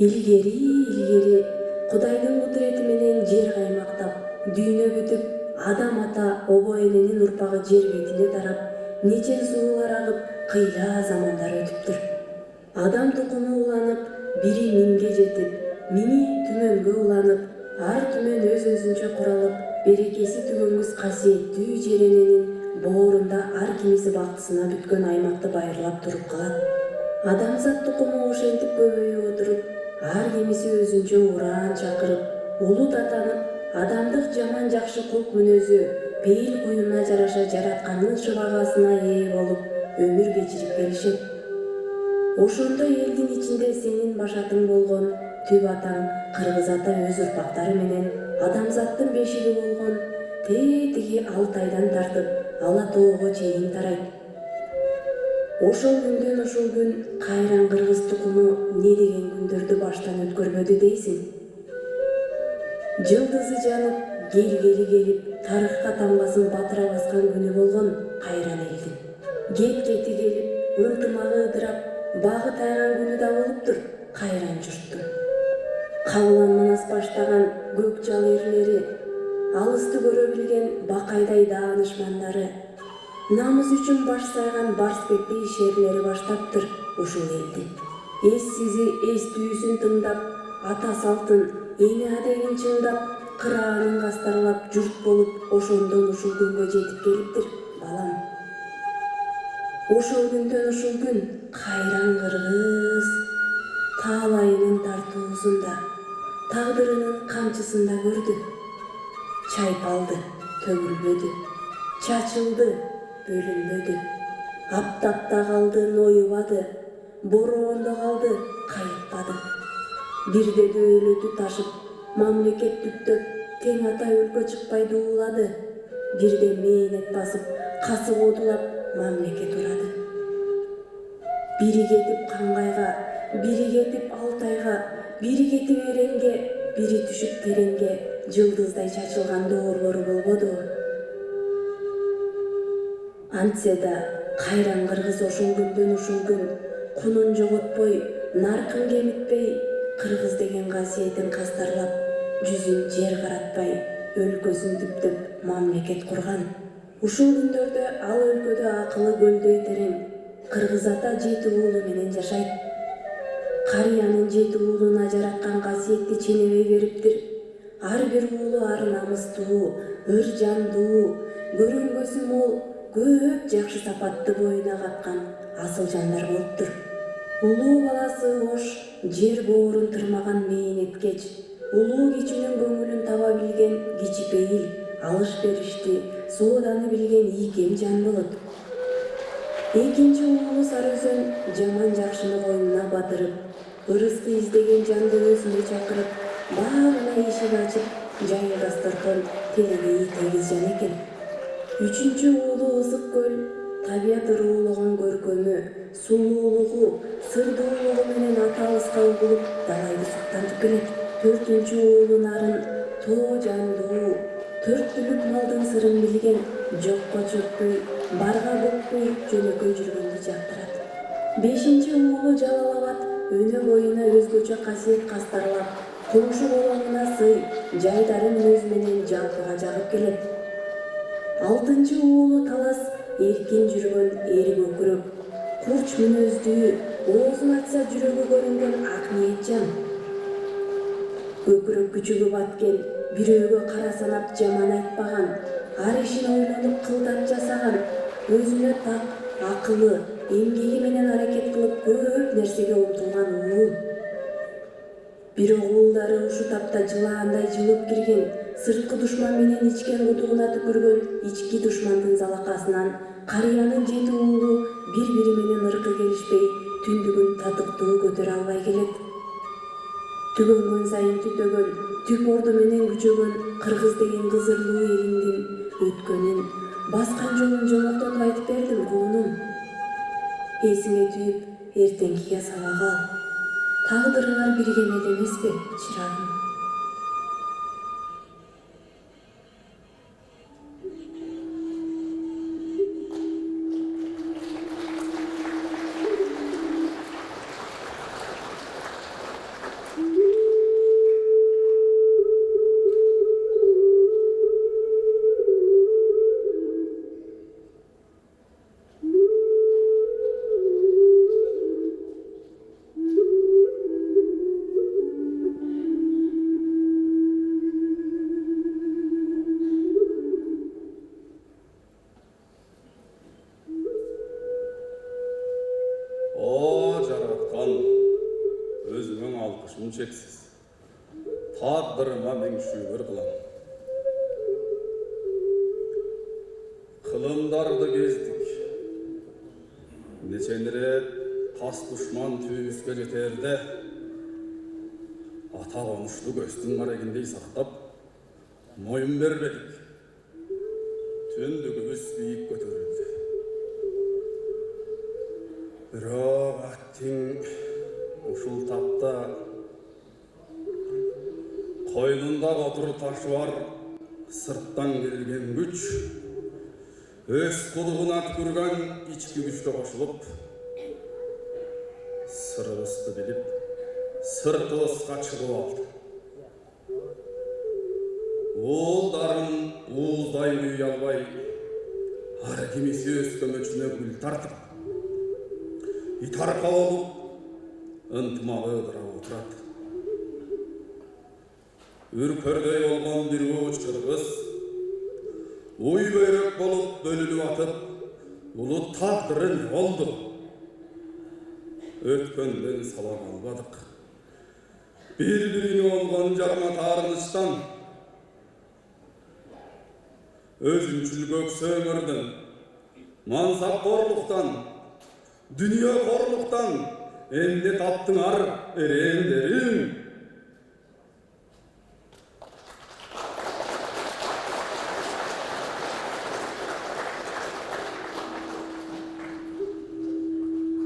Илгери Кудайдын кудурети менен жер каймактап, дүйнө бүтүп, адам ата обо эненин урпагы жер бетине тарап, нечен суулар агып, кыйла замандар өтүптүр. Адам тукуму уланып, бири миңге жетип, миңи түмөнгө уланып, ар түмөн өз-өзүнчө куралып, берекеси түгөнгүс касиеттүү жер эненин боорунда ар кимиси бактысына бүткөн аймакты байырлап туруп калат. Адамзат тукуму ошентип көбөйүп отуруп, ар кимиси өзүнчө ураан чакырып, улут атанып, адамдык жаман жакшы кулк мүнөзү пейил куюна жараша жараткандын шыбагасына ээ болуп, өмүр кечирип келишет. Ошондо элдин ичинде сенин башатың болгон түп атаң Кыргыз ата өз урпактары менен адамзаттын бешиги болгон тетиги Алтайдан тартып Ала тоого чейин тарайт. Ошол күндөн ушул күн кайран кыргыз тукуму не деген күндөрдү баштан өткөрбөдү дейсиң? Жылдызы жанып, келгели келип, тарыхка тамгасын батыра баскан күнү болгон кайран элдин. Кетти келип, ынтымагы ыдырап, багы тайган күнү да болуптур кайран журттун. Кабылан манас баштаган көк жал эрлери, алысты көрө билген бакайдай даанышмандары, намыс үчүн баш сайган барсбектей шерлери баштаптыр ушул элди. Эссизи эстүүсүн тыңдап, ата салтын, эне адегин чыңдап, кыраанын кастарлап журт болуп, ошондон ушул күнгө жетип келиптир, балам. Ошол күндөн ушул күн кайран кыргыз таалайынын тартуусунда, тагдырынын камчысында көрдү. Чайпалды, төгүлбөдү, чачылды, бөлүнбөдү. Аптапта калды, ноюбады, бороондо калды, кайыкпады. Бирде дөөлөтү ташып, мамлекет түптөп, тең ата өлкө чыкпай дуулады. Бирде мээнет басып, касы кодулап, мамлекет урады. Бири кетип Кангайга, бири кетип Алтайга, бири кетип Эренге, бири түшүп тереңге, жылдыздай чачылган доорлору болбоду. Антсе да кайран кыргыз ошол күндөн ушул күн кунун жоготпой, наркын кемитпей, кыргыз деген касиетин кастарлап, жүзүн жер каратпай, өлкөсүн түптөп мамлекет курган. Ушул күндөрдө ал өлкөдө акылы көлдөй терең, кыргыз ата 7 уулу менен жашайт. Карыянын 7 уулуна жараткан касиетти ченебей бериптир. Ар бир уулу ар намыстуу, ыр жандуу, көрөнгөсү мол, көп жакшы сапатты боюна каткан асыл жандар болуптур. Улуу баласы ош, жер боорун тырмаган мээнеткеч, улуу кичүүнүн көңүлүн таба билген кичипейил, алыш беришти, сооданы билген ийкем жан болот. Экинчи уулу Сарыөзөн жаман жакшыны койнуна батырып, ырыскы издеген жанды өзүнө чакырып, баарына эшик ачып, жайыл дасторкон телегейи тегиз жан экен. Үчүнчү уулу Ысык көл, табият ыруулугун көркөмү, сулуулугу, сырдуулугу менен ата алыска угулуп, далайды суктантып келет. 4-чү уулу Нарын, тоо жандуу, 4 түлүк малдын сырын билген, жокко чөкпөй, барга бөкпөй жөнөкөй жүргөндү жактырат. 5-чи уулу Жалал-Абад, өнө боюна өзгөчө касиет кастарлап, коңшу колоңуна сый, жайдарын өз менен жалпыга жагып келет. 6-чы уулу Талас, эркин жүргөн эри көкүрөк, курч мүнөздүү, оозун ачса жүрөгү көрүнгөн ак ниет жан. Көкүрөк күчүгү баткен, бирөөгө кара санап жаман айтпаган, ар ишин ойлонуп кылдат жасаган, өзүнө так, акылы, эмгеги менен аракет кылып көп нерсеге умтулган уул. Бирок уулдары ушу тапта жылаандай жылып кирген, сырткы душман менен ичкен кудугуна түкүргөн ички душмандын залакасынан Карыянын 7 уулу бири-бири менен ыркы келишпей, түндүгүн татыктуу көтөрө албай келет. Түгөнгөн сайын түтөгөн, түп орду менен күчөгөн кыргыз деген кызырлуу элиңдин өткөнүн, баскан жолун жоноктотуп айтып бердим кулунум. Эсиңе түйүп, эртеңкиге саба кал. Тагдырыңар биргемел эмеспи, чырагым? чексиз. Тағдырыма мен шүгір қылам. Қылымдарды кездік. Неченірет қас дұшман түйіске жетерді. Ата қонышты көстің қарагендей сақтап, мойын бербедік. Түндігіміз биік көтерілді. Бірақ аттың ұшыл тапта қойнында отыр ташы бар сырттан келген күч, өз құлығына түкірген ичкі күшті қосылып, сырымызды біліп, сыртымызға шығып алды. Ол дарын уылдай үй албай, ары кемесі өз көмечіне гүл тартып, итарқа олып, ынтымағы ыдыра отырады. Үркөрдей болған бір өч қырғыз, ой бөрек болып бөліліп атып, ұлы тағдырын олды. Өткөнден салам албадық. Bir-birini olған жарма тарыныштан, өзінчіл көксі өмірдің, мансап қорлықтан, дүние қорлықтан, әнде таптың ар әрендерін.